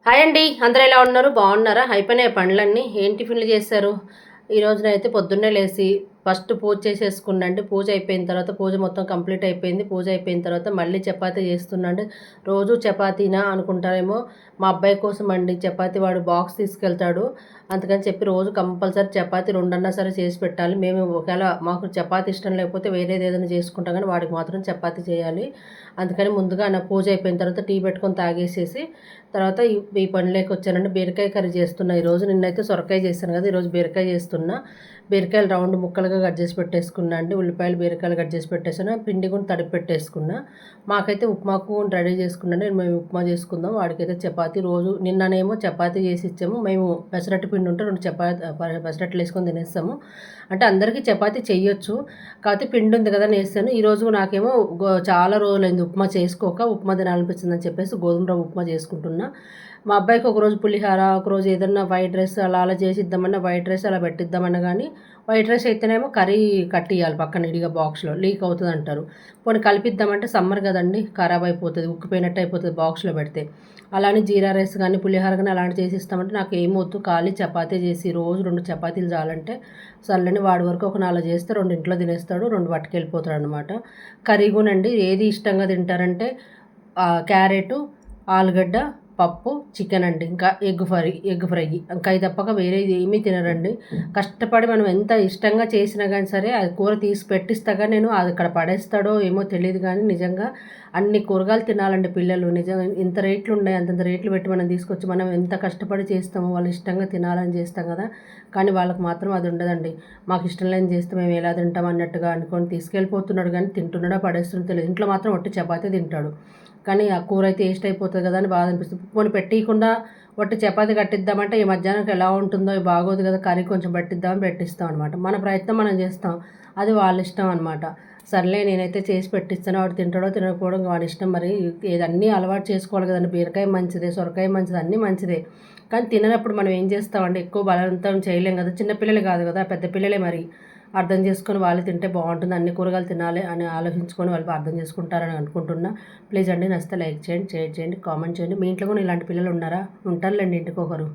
Hi అండి. అందరూ ఎలా ఉన్నారు? బాగున్నారా? అయిపోయినాయా పనులన్నీ? ఏం టిఫిన్‌లు చేశారు? ఈ రోజునైతే పొద్దున్నే లేసి ఫస్ట్ పూజ చేసేసుకున్నాండి. పూజ అయిపోయిన తర్వాత పూజ మొత్తం కంప్లీట్ అయిపోయింది. పూజ అయిపోయిన తర్వాత మళ్ళీ చపాతీ చేస్తున్నాండి. రోజు చపాతీనా అనుకుంటారేమో, మా అబ్బాయి కోసం అండి చపాతీ వాడు బాక్స్ తీసుకెళ్తాడు. అందుకని చెప్పి రోజు కంపల్సరీ చపాతీ 2 అన్నా సరే చేసి పెట్టాలి. మేము ఒకవేళ మాకు చపాతీ ఇష్టం లేకపోతే వేరేది ఏదైనా చేసుకుంటాం కానీ వాడికి మాత్రం చపాతీ చేయాలి. అందుకని ముందుగా నా పూజ అయిపోయిన తర్వాత టీ పెట్టుకొని తాగేసేసి తర్వాత ఈ పనిలోకి వచ్చానండి. బీరకాయ కర్రీ చేస్తున్నా ఈరోజు. నిన్నైతే సొరకాయ చేశాను కదా! ఈరోజు బీరకాయ చేస్తున్నా. బీరకాయలు రౌండ్ ముక్కలుగా కట్ చేసి పెట్టేసుకున్నా అండి. ఉల్లిపాయలు, బీరకాయలు కట్ చేసి పెట్టేసాను. పిండి కూడా తడిపి పెట్టేసుకున్నా. మాకైతే ఉప్మాకు రెడీ చేసుకున్నాండి. మేము ఉప్మా చేసుకుందాం. వాడికైతే చపాతీ రోజు నిన్ననేమో చపాతీ చేసి ఇచ్చాము. మేము పెసరట్టు పిండి ఉంటే 2 పెసరట్లు వేసుకొని తినేస్తాము. అంటే అందరికీ చపాతీ చెయ్యొచ్చు. కాకపోతే పిండి ఉంది కదా అని వేసాను. ఈరోజు నాకేమో చాలా రోజులైంది ఉప్మా చేసుకోక. ఉప్మా తినాలనిపించిందని చెప్పేసి గోధుమ రవ్వ ఉప్మా చేసుకుంటున్నా. మా అబ్బాయికి ఒకరోజు పులిహోర, ఒకరోజు ఏదన్నా వైట్ రైస్ అలా చేసిద్దామన్నా, వైట్ రైస్ అలా పెట్టిద్దామన్నా కానీ వైట్ రైస్ అయితేనేమో కర్రీ కట్టియాలి పక్కన ఇడిగా బాక్స్‌లో లీక్ అవుతదంటారు. పోనీ కలిపిద్దామంటే సమ్మర్ కదండీ! ఖరాబ్ అయిపోతది. ఉక్కిపోయినట్టు అయిపోతది బాక్స్‌లో పెడితే. అలా అని జీరా రైస్ కానీ, పులిహోర కానీ అలాంటివి చేసిస్తామంటే నాకు ఏమొద్దు ఖాళీ చపాతీ చేసి రోజు 2 చపాతీలు చాలంటే సర్లేని వాడి వరకు ఒక 4 చేస్తే 2 ఇంట్లో తినేస్తాడు. 2 పట్టుకెళ్ళిపోతాడనమాట. కర్రీ కూనండి ఏది ఇష్టంగా తింటారంటే క్యారెటు, ఆలుగడ్డ, పప్పు, చికెన్ అండి. ఇంకా ఎగ్ ఫ్రై. ఇంకా అయి తప్పక వేరేది ఏమీ తినరండి. కష్టపడి మనం ఎంత ఇష్టంగా చేసినా గానీ సరే, అది కూర తీసి పెట్టిస్తా గానీ అది అక్కడ పడేస్తాడో ఏమో తెలీదు గానీ నిజంగా అన్ని కూరగాయలు తినాలండి పిల్లలు. నిజంగా ఇంత రేట్లున్నాయి. అంతంత రేట్లు పెట్టి మనం తీసుకొచ్చి మనం ఎంత కష్టపడి చేస్తామో వాళ్ళు ఇష్టంగా తినాలని చేస్తాం కదా! కానీ వాళ్ళకి మాత్రం అది ఉండదండి. మాకు ఇష్టం లేనిది చేస్తే మేము ఎలా తింటాం అన్నట్టుగా అనుకోని తీసుకెళ్ళిపోతున్నాడు కానీ తింటున్నాడో పడేస్తున్నాడో తెలీదు. ఇంట్లో మాత్రం ఒట్టి చపాతీ తింటాడు. కానీ ఆ కూర అయితే వేస్ట్ అయిపోతుంది కదా అని బాధ అనిపిస్తుంది. పోనీ పెట్టీయకుండా ఒట్టి చపాతీ కట్టిద్దామంటే ఈ మధ్యాహ్నానికి ఎలా ఉంటుందో బాగోదు కదా కర్రీ కొంచెం పెట్టిద్దామని పెట్టిస్తాం అనమాట. మన ప్రయత్నం మనం చేస్తాం. అది వాళ్ళ ఇష్టం అనమాట. సర్లే నేనైతే చేసి పెట్టిస్తాను. వాడు తింటాడో తినకపోవడం వాడి ఇష్టం. మరి అన్నీ అలవాటు చేసుకోవాలి కదండి. బీరకాయ మంచిదే, సొరకాయ మంచిదే, అన్నీ మంచిదే. కానీ తిననప్పుడు మనం ఏం చేస్తామంటే ఎక్కువ బలవంతం చేయలేం కదా. చిన్న పిల్లలు కాదు కదా, పెద్ద పిల్లలే మరి. అర్థం చేసుకొని వాళ్ళు తింటే బాగుంటుంది. అన్ని కూరగాయలు తినాలి అని ఆలోచించుకొని వాళ్ళు అర్థం చేసుకుంటారని అనుకుంటున్నా. ప్లీజ్ అండి నచ్చితే లైక్ చేయండి, షేర్ చేయండి, కామెంట్ చేయండి. మీ ఇంట్లో కూడా ఇలాంటి పిల్లలు ఉన్నారా? ఉంటారులేండి ఇంటికొకరు.